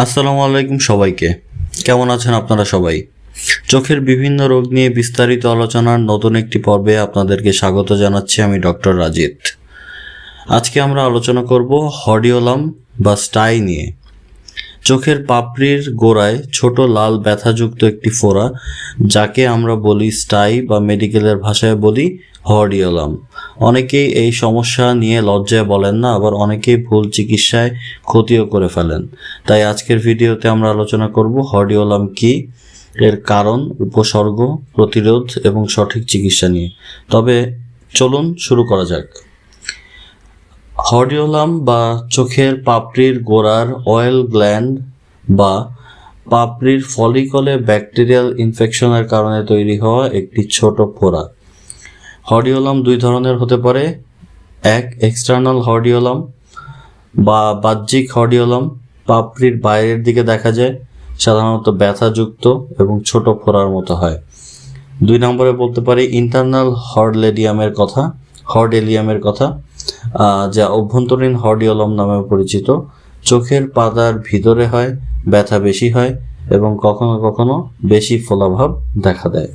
আসসালামু আলাইকুম সবাইকে। কেমন আছেন আপনারা সবাই? চোখের বিভিন্ন রোগ নিয়ে বিস্তারিত আলোচনার নতুন একটি পর্বে আপনাদেরকে স্বাগত জানাচ্ছি। আমি ডক্টর রাজিত। আজকে আমরা আলোচনা করব হর্ডিওলাম বা স্টাই নিয়ে। চোখের পাপড়ির গোড়ায় ছোট লাল ব্যথাযুক্ত একটি ফোড়া, যাকে আমরা বলি স্টাই বা মেডিকেলের ভাষায় বলি হর্ডিওলাম। অনেকেই এই সমস্যা নিয়ে লজ্জায় বলেন না, আবার অনেকেই ভুল চিকিৎসায় ক্ষতিও করে ফেলেন। তাই আজকের ভিডিওতে আমরা আলোচনা করব হর্ডিওলাম কি, এর কারণ, উপসর্গ, প্রতিরোধ এবং সঠিক চিকিৎসা নিয়ে। তবে চলুন শুরু করা যাক। হর্ডিওলাম বা চোখের পাপড়ির গোড়ার অয়েল গ্ল্যান্ড বা পাপড়ির ফলিকলে ব্যাকটেরিয়াল ইনফেকশনের কারণে তৈরি হওয়া একটি ছোট ফোড়া। হর্ডিওলাম দুই ধরনের হতে পারে। এক, এক্সটার্নাল হর্ডিওলাম বা বাহ্যিক হর্ডিওলাম, পাপড়ির বাইরের দিকে দেখা যায়, সাধারণত ব্যথাযুক্ত এবং ছোট ফোড়ার মতো হয়। দুই নম্বরে বলতে পারি ইন্টারনাল হর্ডেলিয়ামের কথা, যা অভ্যন্তরীণ হর্ডিওলাম নামে পরিচিত। চোখের পাতার ভিতরে হয়, ব্যথা বেশি হয় এবং কখনো কখনো বেশি ফোলাভাব দেখা দেয়।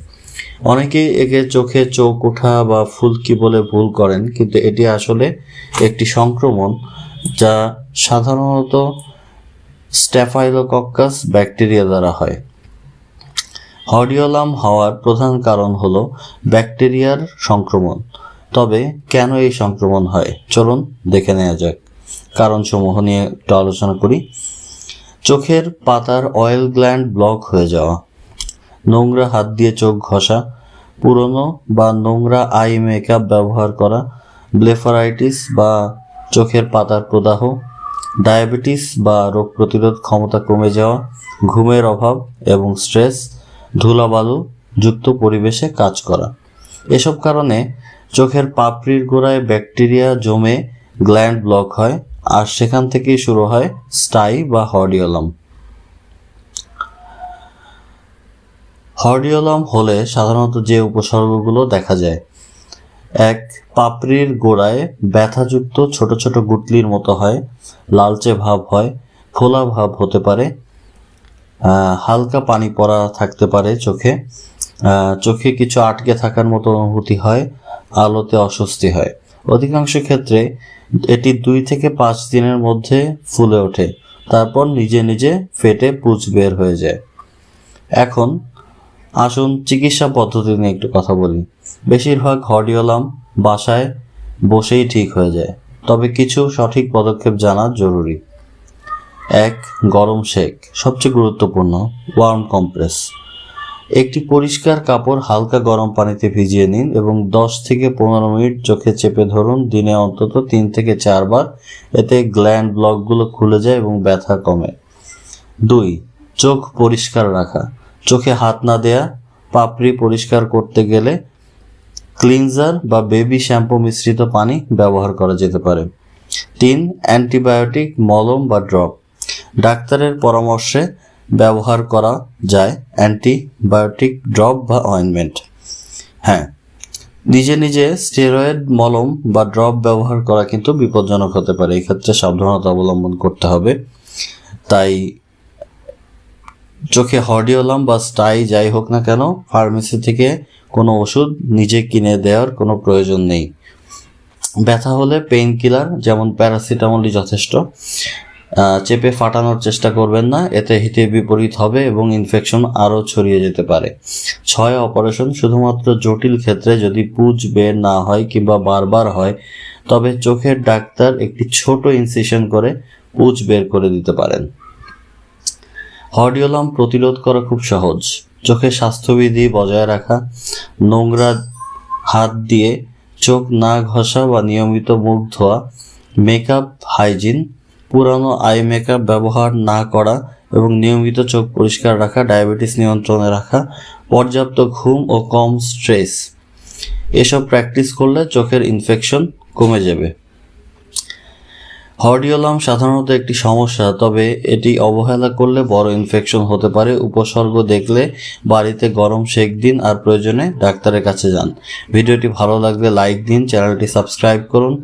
অনেকেই একে চোখে চোখ ওঠা বা ফুলকি বলে ভুল করেন, কিন্তু এটি আসলে একটি সংক্রমণ যা সাধারণত স্ট্যাফাইলোকক্কাস ব্যাকটেরিয়া দ্বারা হয়। হর্ডিওলাম হওয়ার প্রধান কারণ হলো ব্যাকটেরিয়ার সংক্রমণ। তবে কেন এই সংক্রমণ হয়, চলুন দেখে নেওয়া যাক। কারণসমূহ নিয়ে একটু আলোচনা করি। চোখের পাতার অয়েল গ্ল্যান্ড ব্লক হয়ে যাওয়া, নোংরা হাত দিয়ে চোখ ঘষা, পুরনো বা নোংরা আই মেকআপ ব্যবহার করা, ব্লেফারাইটিস বা চোখের পাতার প্রদাহ, ডায়াবেটিস বা রোগ প্রতিরোধ ক্ষমতা কমে যাওয়া, ঘুমের অভাব এবং স্ট্রেস, ধুলাবালু যুক্ত পরিবেশে কাজ করা। এসব কারণে চোখের পাপড়ির গোড়ায় ব্যাকটেরিয়া জমে গ্ল্যান্ড ব্লক হয়, আর সেখান থেকেই শুরু হয় স্টাই বা হর্ডিওলাম। হর্ডিওলাম হলে সাধারণত যে উপসর্গগুলো দেখা যায়: এক, পাপড়ির গোড়ায় ব্যথাযুক্ত ছোট ছোট গুটলির মতো হয়, লালচে ভাব হয়, ফোলা ভাব হতে পারে, হালকা পানি পড়া থাকতে পারে চোখে কিছু আটকে থাকার মতো অনুভূতি হয়, আলোতে অস্বস্তি হয়। অধিকাংশ ক্ষেত্রে এটি 2 থেকে 5 দিনের মধ্যে ফুলে ওঠে, তারপর নিজে নিজে ফেটে পুঁজ বের হয়ে যায়। এখন আসুন চিকিৎসা পদ্ধতি নিয়ে একটু কথা বলি। বেশিরভাগ হর্ডিওলাম বাসায় বসেই ঠিক হয়ে যায়, তবে কিছু সঠিক পদক্ষেপ জানা জরুরি। এক, গরম সেক, সবচেয়ে গুরুত্বপূর্ণ। ওয়ার্ম কম্প্রেস, একটি পরিষ্কার কাপড় হালকা গরম পানিতে ভিজিয়ে নিন এবং 10 থেকে 15 মিনিট চোখে চেপে ধরুন, দিনে অন্তত 3 থেকে 4 বার। এতে গ্ল্যান্ড ব্লকগুলো খুলে যায় এবং ব্যথা কমে। 2, চোখ পরিষ্কার রাখা, চোখে হাত না দেয়া, পাপড়ি পরিষ্কার করতে গেলে ক্লিনজার বা বেবি শ্যাম্পু মিশ্রিত পানি ব্যবহার করা যেতে পারে। 3, অ্যান্টিবায়োটিক মলম বা ড্রপ, ডাক্তারের পরামর্শে ব্যবহার করা যায় অ্যান্টিবায়োটিক ড্রপ বা অয়েনমেন্ট। হ্যাঁ, নিজে নিজে স্টেরয়েড মলম বা ড্রপ ব্যবহার করা কিন্তু বিপজ্জনক হতে পারে, এক্ষেত্রে সাবধানতা অবলম্বন করতে হবে। তাই চোখে হর্ডিওলাম বা স্টাই যাই হোক না কেন, ফার্মেসি থেকে কোনো ওষুধ নিজে কিনে দেওয়ার কোনো প্রয়োজন নেই। ব্যথা হলে পেইন কিলার যেমন প্যারাসিটামলই যথেষ্ট। চেপে ফাটানোর চেষ্টা করবেন না, এতে হিতে বিপরীত হবে এবং ইনফেকশন আরও ছড়িয়ে যেতে পারে। 6, অপারেশন, শুধুমাত্র জটিল ক্ষেত্রে যদি পুঁজ বের না হয় কিংবা বারবার হয়, তবে চোখের ডাক্তার একটি ছোট ইনসিশন করে পুঁজ বের করে দিতে পারেন। হর্ডিওলাম প্রতিরোধ করা খুব সহজ। চোখে স্বাস্থ্যবিধি বজায় রাখা, নোংরা হাত দিয়ে চোখ না ঘষা বা নিয়মিত মুখ ধোয়া, মেকআপ হাইজিন, পুরানো আই মেকআপ ব্যবহার না করা এবং নিয়মিত চোখ পরিষ্কার রাখা, ডায়াবেটিস নিয়ন্ত্রণে রাখা, পর্যাপ্ত ঘুম ও কম স্ট্রেস, এসব প্র্যাকটিস করলে চোখের ইনফেকশন কমে যাবে। হর্ডিওলাম সাধারণত একটি সমস্যা, তবে এটি অবহেলা করলে বড় ইনফেকশন হতে পারে। উপসর্গ দেখলে বাড়িতে গরম সেক দিন আর প্রয়োজনে ডাক্তারের কাছে যান। ভিডিওটি ভালো লাগলে লাইক দিন, চ্যানেলটি সাবস্ক্রাইব করুন।